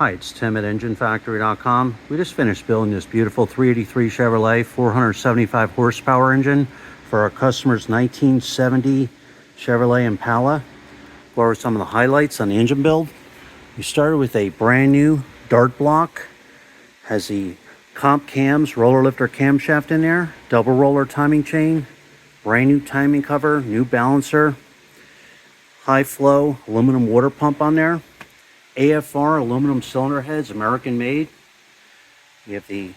Hi, it's Tim at EngineFactory.com. We just finished building this beautiful 383 Chevrolet 475 horsepower engine for our customer's 1970 Chevrolet Impala. Go over some of the highlights on the engine build. We started with a brand new dart block. Has the comp cams, roller lifter camshaft in there, double roller timing chain, brand new timing cover, new balancer, high flow aluminum water pump on there. AFR aluminum cylinder heads, American made. We have the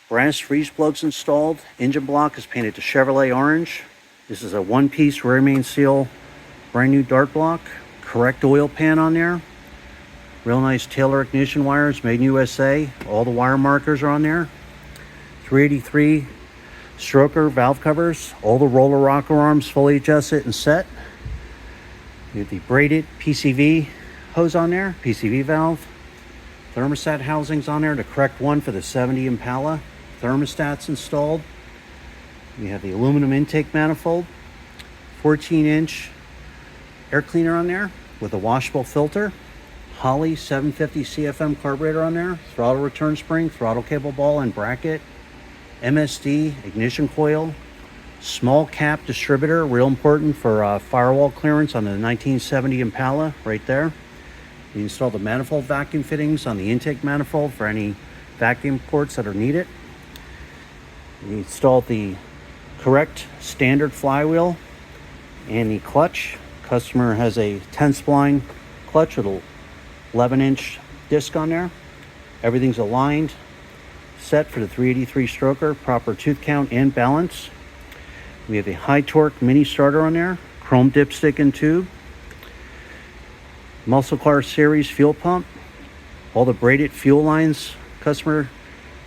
brass freeze plugs installed. Engine block is painted to Chevrolet orange. This is a one-piece rear main seal, brand new dart block. Correct oil pan on there. Real nice Taylor ignition wires, made in USA. All the wire markers are on there. 383 stroker valve covers. All the roller rocker arms fully adjusted and set. We have the braided PCV hose on there, PCV valve, thermostat housings on there, the correct one for the 70 Impala. Thermostats installed. We have the aluminum intake manifold, 14-inch air cleaner on there with a washable filter, Holley 750 CFM carburetor on there, throttle return spring, throttle cable ball and bracket, MSD ignition coil, small cap distributor, real important for firewall clearance on the 1970 Impala right there. We installed the manifold vacuum fittings on the intake manifold for any vacuum ports that are needed. We installed the correct standard flywheel and the clutch. Customer has a 10-spline clutch with a 11-inch disc on there. Everything's aligned, set for the 383 stroker, proper tooth count and balance. We have a high torque mini starter on there, chrome dipstick and tube. Muscle Car Series fuel pump. All the braided fuel lines customer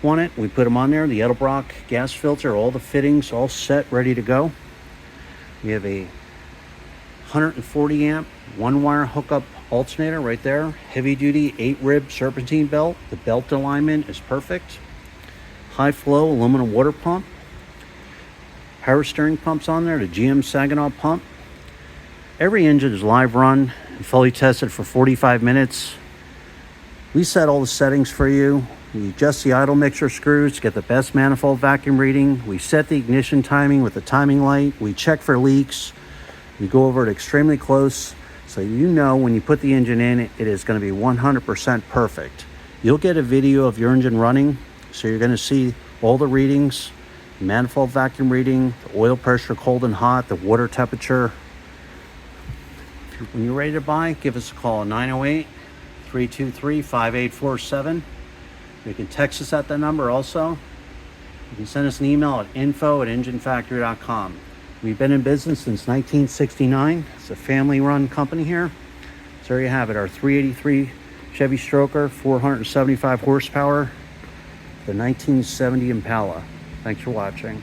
wanted, we put them on there. The Edelbrock gas filter, all the fittings all set, ready to go. We have a 140 amp one wire hookup alternator right there. Heavy duty 8-rib serpentine belt. The belt alignment is perfect. High flow aluminum water pump. Power steering pumps on there. The GM Saginaw pump. Every engine is live run and fully tested for 45 minutes. We set all the settings for you. We adjust the idle mixer screws to get the best manifold vacuum reading. We set the ignition timing with the timing light. We check for leaks. We go over it extremely close so you know when you put the engine in, it is going to be 100% perfect. You'll get a video of your engine running, so you're going to see all the readings, manifold vacuum reading, the oil pressure cold and hot, the water temperature. When you're ready to buy, give us a call at 908-323-5847. You can text us at that number also. You can send us an email at info@enginefactory.com. We've been in business since 1969. It's a family-run company here. So there you have it, our 383 Chevy Stroker, 475 horsepower, the 1970 Impala. Thanks for watching.